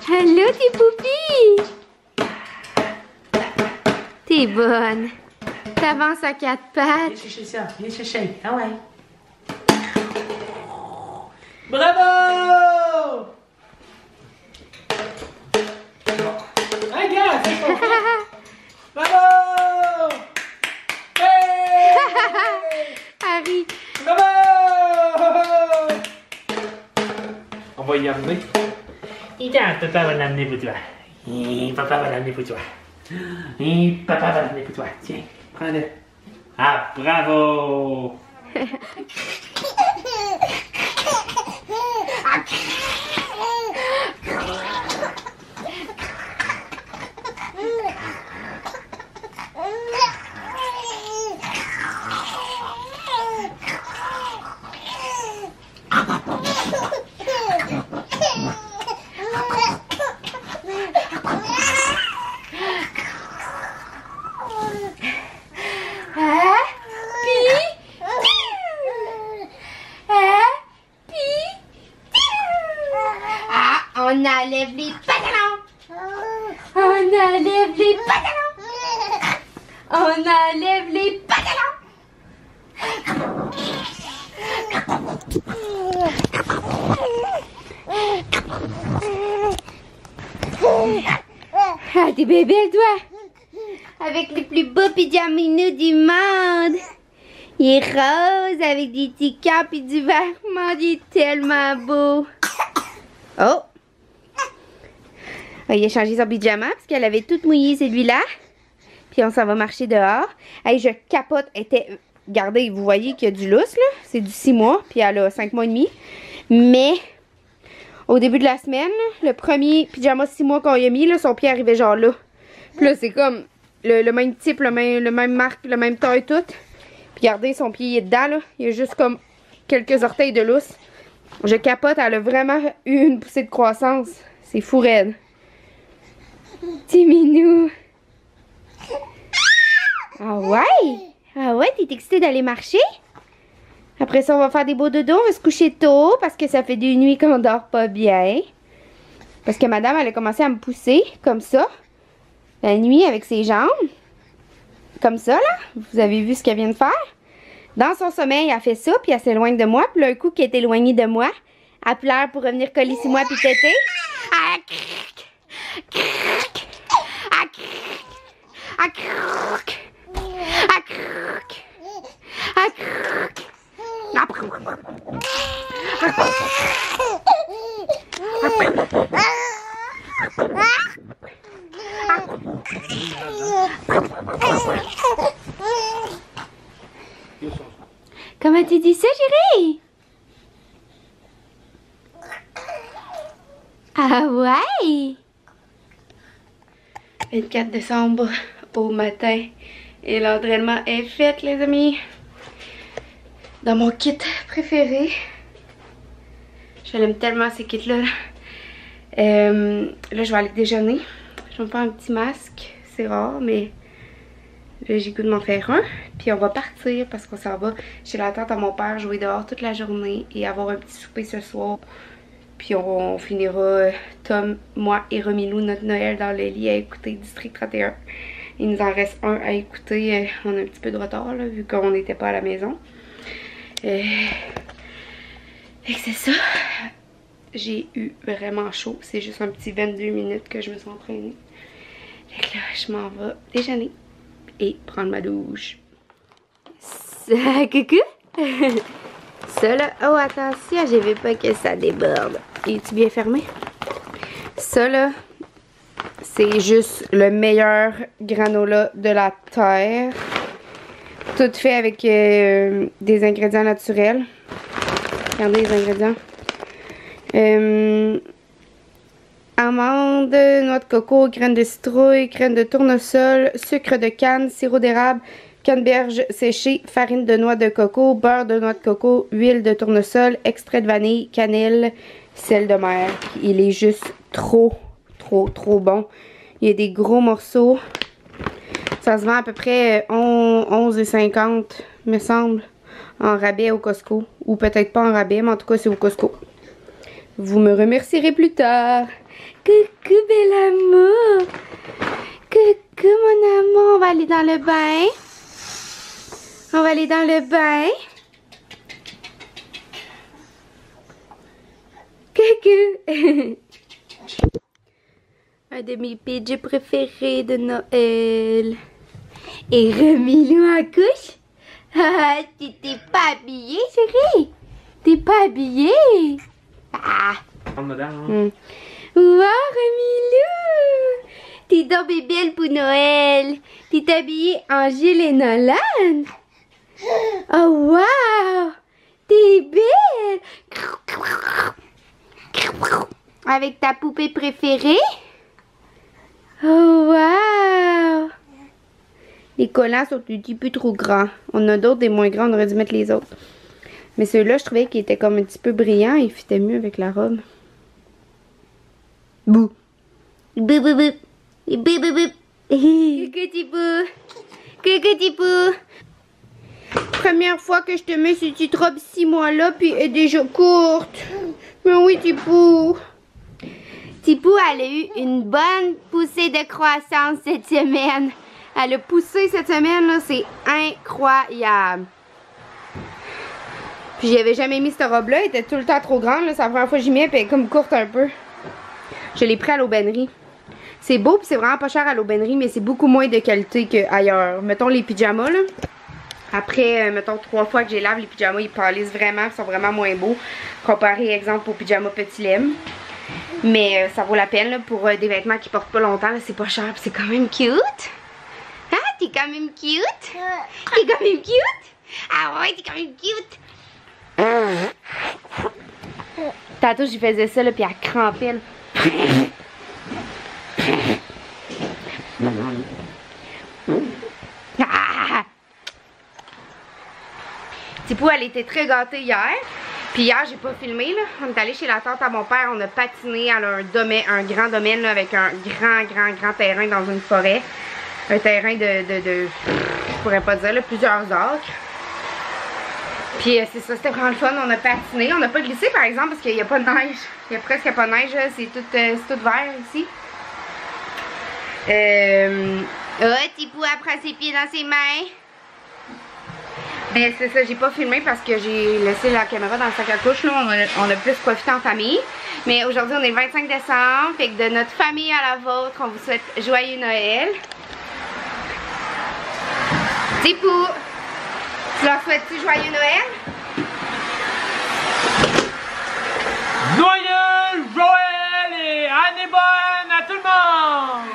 Allô, tes poupies! T'es bonne. T'avances à quatre pattes. Viens chercher ça, viens chercher. Ah ouais. Bravo! Regarde, c'est ton bravo! Hey! Harry. Bravo! On va y amener. Papa va l'amener pour toi. Papa va l'amener pour toi. Papa va l'amener pour toi. Tiens, prends-le. Ah, bravo! On enlève les pantalons. On enlève les pantalons. On enlève les pantalons. Ah, t'es bébé, toi. Avec les plus beaux pyjaminous du monde. Il est rose avec des petits capes et du vert. Mon Dieu, il est tellement beau. Oh! Il a changé son pyjama parce qu'elle avait tout mouillé celui-là. Puis on s'en va marcher dehors. Hey, je capote. Regardez, vous voyez qu'il y a du lousse, là. C'est du 6 mois. Puis elle a 5 mois et demi. Mais au début de la semaine, le premier pyjama 6 mois qu'on y a mis, là, son pied arrivait genre là. Puis là, c'est comme le même type, le même marque, le même taille, tout. Puis regardez, son pied il est dedans, là. Il y a juste comme quelques orteils de lousse. Je capote. Elle a vraiment eu une poussée de croissance. C'est fou raide. Petit minou. Ah ouais? Ah ouais, t'es excitée d'aller marcher? Après ça, on va faire des beaux dodos. On va se coucher tôt parce que ça fait des nuits qu'on dort pas bien. Parce que madame, elle a commencé à me pousser comme ça. La nuit avec ses jambes. Comme ça, là. Vous avez vu ce qu'elle vient de faire? Dans son sommeil, elle fait ça, puis elle s'éloigne de moi. Puis là, un coup qu'elle est éloignée de moi, elle pleure pour revenir coller sur moi puis téter. Comment tu dis ça, chérie? Ah ouais? 24 décembre au matin. Et l'entraînement est fait, les amis. Dans mon kit préféré. Je l'aime tellement, ces kits-là. Là, je vais aller déjeuner. Je vais me faire un petit masque. C'est rare, mais là, j'ai goût de m'en faire un. Puis on va partir parce qu'on s'en va chez la tante à mon père, jouer dehors toute la journée et avoir un petit souper ce soir. Puis on finira, Tom, moi et Romilou, notre Noël dans le lit à écouter District 31. Il nous en reste un à écouter. On a un petit peu de retard là, vu qu'on n'était pas à la maison. Et c'est ça. J'ai eu vraiment chaud. C'est juste un petit 22 minutes que je me suis entraînée. Fait que là, je m'en vais déjeuner et prendre ma douche. Ça, coucou! Ça là, oh attention, je veux pas que ça déborde. Es-tu bien fermé? Ça là, c'est juste le meilleur granola de la terre. Tout fait avec des ingrédients naturels. Regardez les ingrédients. Amandes, noix de coco, graines de citrouille, graines de tournesol, sucre de canne, sirop d'érable, canneberge séchée, farine de noix de coco, beurre de noix de coco, huile de tournesol, extrait de vanille, cannelle, sel de mer. Il est juste trop bon. Il y a des gros morceaux. Ça se vend à peu près 11,50 me semble, en rabais au Costco. Ou peut-être pas en rabais, mais en tout cas c'est au Costco. Vous me remercierez plus tard. Coucou! Coucou, bel amour. Coucou, mon amour. On va aller dans le bain. On va aller dans le bain. Coucou. Un de mes PJ préférés de Noël. Et Remilou en couche. Ah, tu t'es pas habillée, chérie? T'es pas habillée? Ah. Wow, Remilou! T'es donc belle pour Noël. T'es habillée en Gilles et Nolan. Oh, wow! T'es belle! Avec ta poupée préférée? Oh, wow! Les collants sont un petit peu trop grands. On a d'autres des moins grands, on aurait dû mettre les autres. Mais ceux-là, je trouvais qu'ils étaient comme un petit peu brillants. Ils fitaient mieux avec la robe. Bouh! Bouh, bouh, bouh! Bouh, bouh, bouh! Coucou, petit bouh! Coucou, petit bouh! Première fois que je te mets cette petite robe 6 mois-là, puis elle est déjà courte. Mais oui, Tipou! Tipou, elle a eu une bonne poussée de croissance cette semaine. Elle a poussé cette semaine, là, c'est incroyable. Puis j'y avais jamais mis cette robe-là, elle était tout le temps trop grande, là. C'est la première fois que j'y mets, puis elle est comme courte un peu. Je l'ai pris à l'aubainerie. C'est beau, puis c'est vraiment pas cher à l'aubainerie, mais c'est beaucoup moins de qualité qu'ailleurs. Mettons les pyjamas, là. Après, mettons 3 fois que j'ai lave, les pyjamas, ils pâlissent vraiment, ils sont vraiment moins beaux. Comparé, exemple, aux pyjamas Petit Lem. Mais ça vaut la peine, là, pour des vêtements qui portent pas longtemps, c'est pas cher, puis c'est quand même cute. Hein? T'es quand même cute? T'es quand même cute? Ah ouais, t'es quand même cute! Tantôt, j'y faisais ça, là, puis elle crampait, là. Ah! Tipou, elle était très gâtée hier. Puis hier, j'ai pas filmé, là. On est allé chez la tante à mon père, on a patiné. Elle a un grand domaine, là, avec un grand terrain dans une forêt. Un terrain je pourrais pas dire, là, plusieurs acres. Puis c'est ça, c'était vraiment le fun. On a patiné. On n'a pas glissé, par exemple, parce qu'il n'y a pas de neige. Il n'y a presque pas de neige, c'est tout vert ici. Oh, Tipou, elle prend ses pieds dans ses mains. Ben c'est ça, j'ai pas filmé parce que j'ai laissé la caméra dans le sac à couche, là. On a plus profité en famille. Mais aujourd'hui, on est le 25 décembre. Fait que de notre famille à la vôtre, on vous souhaite joyeux Noël. Tipou, tu leur souhaites-tu joyeux Noël? Joyeux Joël et année bonne à tout le monde!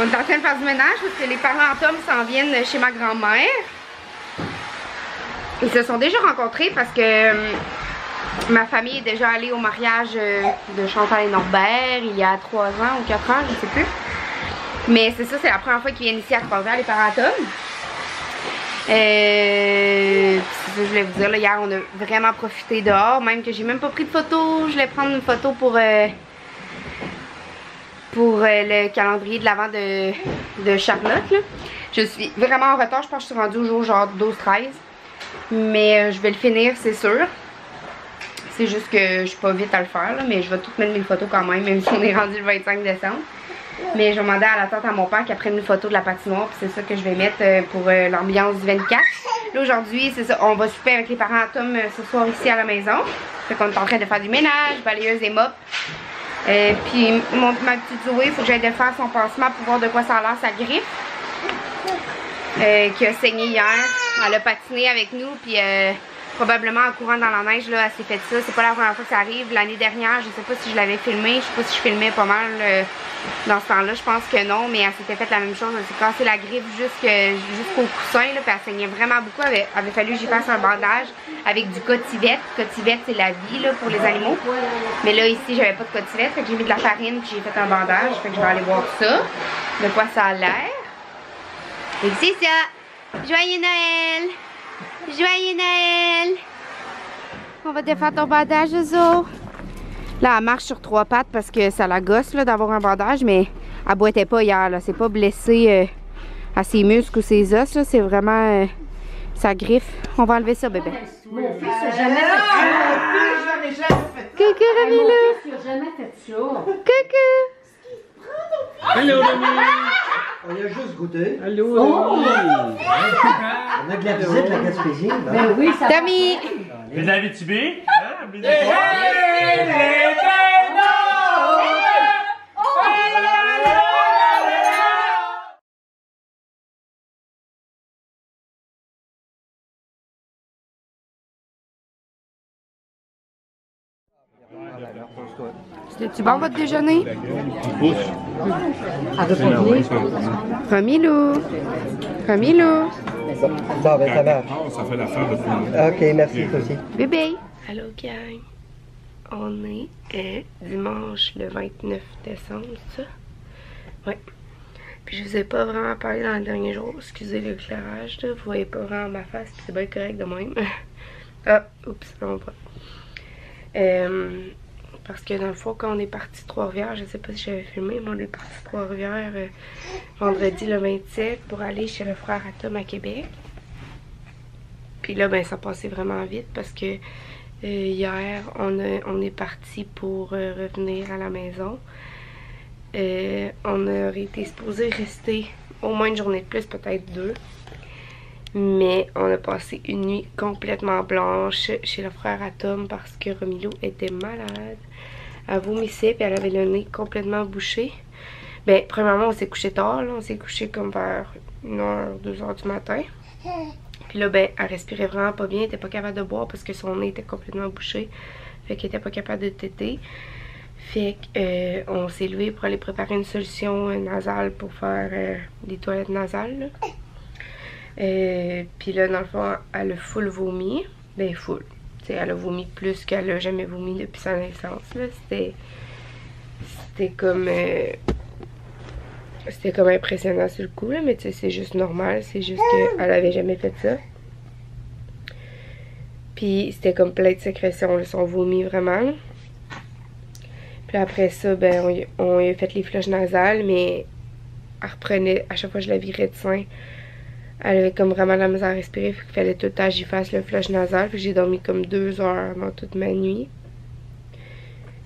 On est en train de faire du ménage parce que les parents Tom s'en viennent chez ma grand-mère. Ils se sont déjà rencontrés parce que ma famille est déjà allée au mariage de Chantal et Norbert il y a 3 ans ou 4 ans, je sais plus. Mais c'est ça, c'est la première fois qu'ils viennent ici à Trois-Rivières, les parents Tom. C'est ça que je voulais vous dire, là, hier on a vraiment profité dehors, même que j'ai même pas pris de photo. Je voulais prendre une photo pour le calendrier de l'avant de Charlotte, là. Je suis vraiment en retard, je pense que je suis rendue au jour genre 12-13. Mais je vais le finir, c'est sûr. C'est juste que je suis pas vite à le faire, là, mais je vais tout mettre mes photos quand même si on est rendu le 25 décembre. Mais je vais demander à la tante à mon père qu'elle prenne une photo de la patinoire, puis c'est ça que je vais mettre pour l'ambiance du 24. Là aujourd'hui, c'est ça, on va souper avec les parents à Tom ce soir ici à la maison. Fait qu'on est en train de faire du ménage, balayeuse et mop. Puis ma petite Zoé, il faut que j'aille de faire son pansement pour voir de quoi ça a l'air sa griffe. Qui a saigné hier. Elle a patiné avec nous, puis probablement en courant dans la neige, là, elle s'est fait ça. C'est pas la première fois que ça arrive. L'année dernière, je sais pas si je l'avais filmé, je sais pas si je filmais pas mal dans ce temps-là, je pense que non, mais elle s'était fait la même chose. Elle s'est cassé la griffe jusqu'au coussin, là, puis elle saignait vraiment beaucoup. Il avait fallu que j'y fasse un bandage avec du cotivette. Cotivette, c'est la vie là, pour les animaux. Mais là, ici, j'avais pas de cotivette, fait que j'ai mis de la farine, puis j'ai fait un bandage. Fait que je vais aller voir ça, de quoi ça a l'air. Et c'est ça! Joyeux Noël! Joyeux Noël! On va défaire ton bandage, Zo. Là, elle marche sur 3 pattes parce que ça la gosse d'avoir un bandage, mais elle boitait pas hier. Là. C'est pas blessé à ses muscles ou ses os. C'est vraiment sa griffe. On va enlever ça, bébé. Mon fils n'a jamais fait ça. Mon fils, je l'aurais jamais fait. Coucou, Romilou. Il n'a jamais fait ça. Coucou. Allô, Rémi! On y a juste goûté. Allô, Oh! Rémi! On a de la visite, la Gaspésie. là. Ben oui, ça Tommy. Vous avez tubé? Hein? C'était-tu bon votre déjeuner? Elle veut pas venir. Romilou. Romilou. Bon, ben ça marche. Ça fait l'affaire de tout. Ok, merci, toi aussi. Bébé. Allô, gang. On est dimanche le 29 décembre, c'est ça? Ouais. Puis je vous ai pas vraiment parlé dans le dernier jour. Excusez l'éclairage, là. Vous voyez pas vraiment ma face, puis c'est bien correct de même. Ah, oups, non pas. Parce que dans le fond, quand on est parti de Trois-Rivières, je sais pas si j'avais filmé, mais on est parti de Trois-Rivières vendredi le 27 pour aller chez le frère à Tom à Québec. Puis là, ben ça passait vraiment vite parce que hier, on est parti pour revenir à la maison. On aurait été supposé rester au moins une journée de plus, peut-être 2. Mais on a passé une nuit complètement blanche chez le frère à Tom parce que Romilou était malade. Elle vomissait puis elle avait le nez complètement bouché. Ben, premièrement, on s'est couché tard, là. On s'est couché comme vers 1h, 2h du matin. Puis là, ben, elle respirait vraiment pas bien. Elle était pas capable de boire parce que son nez était complètement bouché. Fait qu'elle était pas capable de téter. Fait qu'on s'est levé pour aller préparer une solution nasale pour faire des toilettes nasales, là. Puis là, dans le fond, elle a full vomi. Ben, full. T'sais, elle a vomi plus qu'elle a jamais vomi depuis sa naissance, là. C'était comme... c'était comme impressionnant sur le coup, là. Mais tu sais, c'est juste normal. C'est juste qu'elle avait jamais fait ça. Puis c'était comme plein de sécrétions, là. Son vomi, vraiment, là. Puis après ça, ben, on a fait les flushes nasales, mais elle reprenait... À chaque fois que je la virais de sein, elle avait comme vraiment la misère à respirer, fait qu'il fallait tout le temps que j'y fasse le flush nasal. Fait que j'ai dormi comme 2 heures dans toute ma nuit.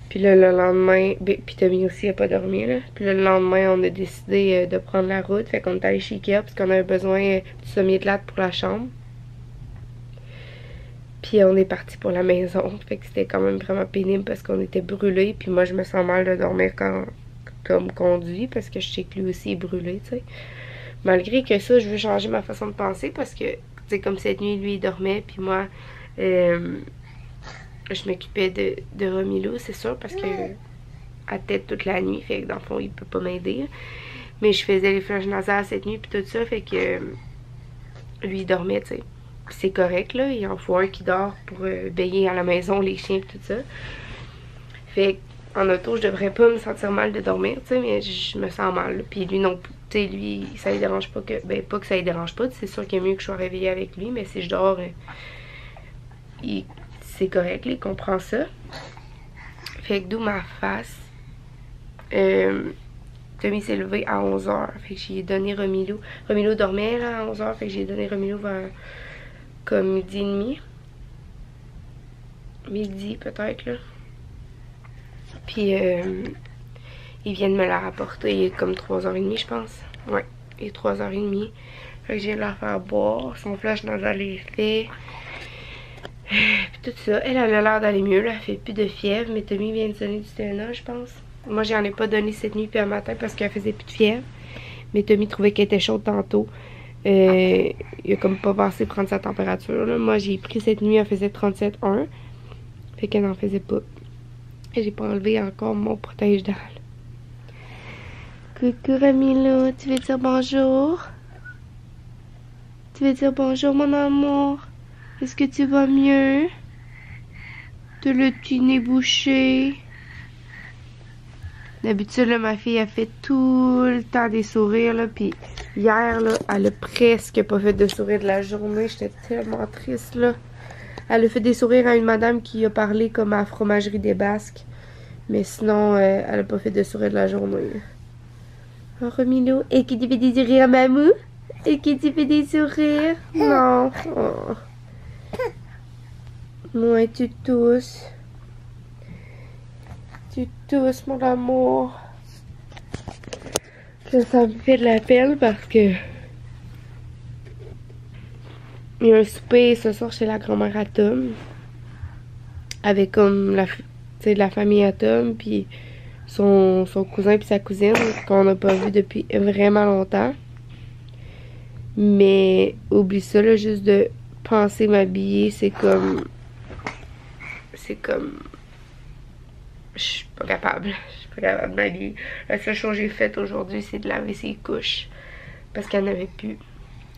Puis là, le lendemain, puis Tommy aussi n'a pas dormi, là. Puis là, le lendemain, on a décidé de prendre la route. Fait qu'on est allé chez Ikea parce qu'on avait besoin du sommier de latte pour la chambre. Puis on est parti pour la maison. Fait que c'était quand même vraiment pénible parce qu'on était brûlés. Puis moi, je me sens mal de dormir quand Tom conduit parce que je sais que lui aussi est brûlé, tu sais. Malgré que ça, je veux changer ma façon de penser parce que, tu sais, comme cette nuit, lui, il dormait, puis moi, je m'occupais de Romilou, c'est sûr, parce que à tête toute la nuit, fait que dans le fond, il peut pas m'aider. Mais je faisais les flushes nasales cette nuit, puis tout ça, fait que lui, il dormait, tu sais. C'est correct, là, il en faut un qui dort pour veiller à la maison, les chiens, puis tout ça. Fait qu'en auto, je devrais pas me sentir mal de dormir, tu sais, mais je me sens mal, là. Puis lui non plus. Tu sais, lui, ça lui dérange pas que... Ben, pas que ça lui dérange pas. C'est sûr qu'il est mieux que je sois réveillée avec lui. Mais si je dors, c'est correct. Là, il comprend ça. Fait que d'où ma face. Tommy s'est levé à 11h. Fait que j'ai donné Romilou. Romilou dormait là, à 11h. Fait que j'ai donné Romilou vers comme midi et demi. Midi peut-être, là. Puis... ils viennent me la rapporter, il est comme 3h30, je pense. Ouais, il est 3h30. Fait que je viens de leur faire boire. Son flush nasal est fait. Puis tout ça. Elle a l'air d'aller mieux, là. Elle fait plus de fièvre. Mais Tommy vient de sonner du TNA, je pense. Moi, j'en ai pas donné cette nuit puis un matin parce qu'elle faisait plus de fièvre. Mais Tommy trouvait qu'elle était chaude tantôt. Il a comme pas passé prendre sa température, là. Moi, j'ai pris cette nuit, elle faisait 37,1. Fait qu'elle n'en faisait pas. Et j'ai pas enlevé encore mon protège-dents. Coucou Romilou, tu veux dire bonjour? Tu veux dire bonjour mon amour? Est-ce que tu vas mieux? T'as le petit nez bouché. D'habitude, là, ma fille a fait tout le temps des sourires, là, puis hier, là, elle a presque pas fait de sourire de la journée. J'étais tellement triste, là. Elle a fait des sourires à une madame qui a parlé comme à la fromagerie des Basques. Mais sinon, elle a pas fait de sourire de la journée. Oh, Romilou, et qui te fait des sourires, mamou? Et qui te fait des sourires? Non. Oh. Ouais, tu tousses. Tu tousses, mon amour. Ça me fait de la peine parce que il y a un souper ce soir chez la grand-mère à Tom. Avec comme la famille à Tom, puis son cousin puis sa cousine qu'on n'a pas vu depuis vraiment longtemps. Mais oublie ça là, juste de penser m'habiller, c'est comme je suis pas capable de m'habiller. La seule chose que j'ai faite aujourd'hui, c'est de laver ses couches parce qu'elle n'avait plus.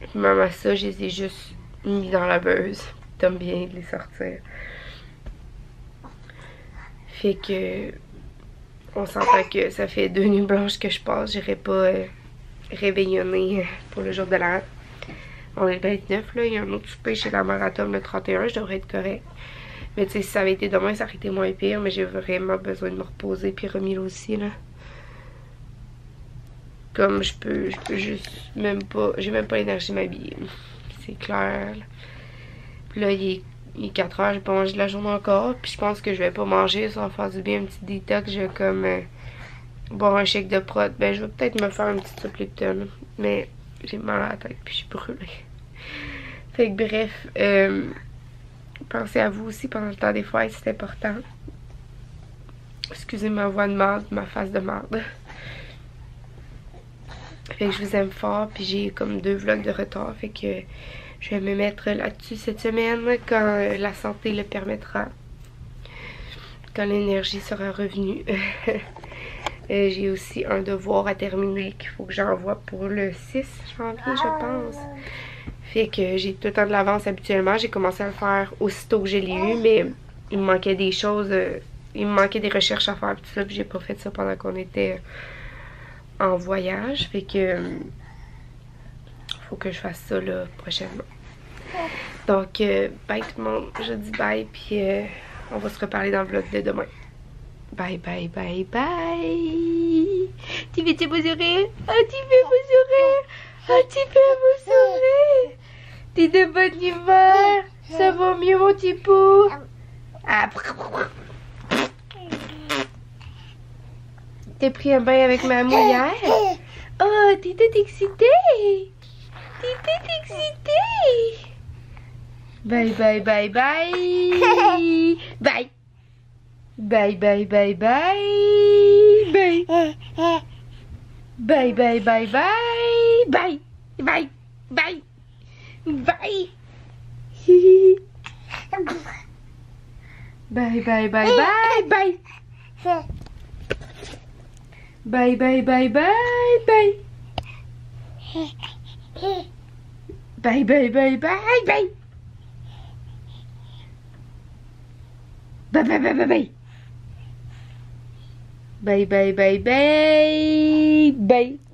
Puis même à ça, je les ai juste mis dans la laveuse. T'aimes bien de les sortir. Fait que on s'entend que ça fait 2 nuits blanches que je passe. J'irai pas réveillonner pour le jour de l'an. On est le 29 là, il y a un autre souper chez la marathon le 31, je devrais être correct. Mais tu sais, si ça avait été demain, ça aurait été moins pire, mais j'ai vraiment besoin de me reposer puis remis là aussi là. Comme je peux juste même pas, j'ai même pas l'énergie de m'habiller. C'est clair. Là. Puis là, il est 4 heures, j'ai pas mangé de la journée encore. Puis je pense que je vais pas manger, ça va faire du bien, un petit détox. Je vais comme boire un shake de prot. Ben, je vais peut-être me faire un petit soupe Lipton. Mais j'ai mal à la tête, puis je suis brûlée. Fait que bref, pensez à vous aussi pendant le temps des fêtes, c'est important. Excusez ma voix de marde, ma face de marde. Fait que je vous aime fort, puis j'ai comme 2 vlogs de retard, fait que je vais me mettre là-dessus cette semaine quand la santé le permettra. Quand l'énergie sera revenue. J'ai aussi un devoir à terminer qu'il faut que j'envoie pour le 6 janvier, je pense. Fait que j'ai tout le temps de l'avance habituellement. J'ai commencé à le faire aussitôt que je l'ai eu, mais il me manquait des choses. Il me manquait des recherches à faire, tout ça, puis j'ai pas fait ça pendant qu'on était en voyage. Fait que faut que je fasse ça là prochainement. Donc bye tout le monde, je dis bye, puis on va se reparler dans le vlog de demain. Bye bye bye bye. Tu veux te mesurer? Oh, tu veux mesurer? Oh, tu peux mesurer? T'es de bonne humeur? Ça va mieux mon petit pou? Ah. T'as pris un bain avec ma mouillère? Oh, t'es toute excitée? T'es toute excitée? Bye bye bye bye. Bye. Bye bye bye bye. Bye. Bye bye bye bye. Bye. Bye. Bye. Bye. Bye bye bye bye. Bye. Bye bye bye bye bye. Bye bye bye bye bye. Bye bye bye bye bye. Bye bye bye bye bye.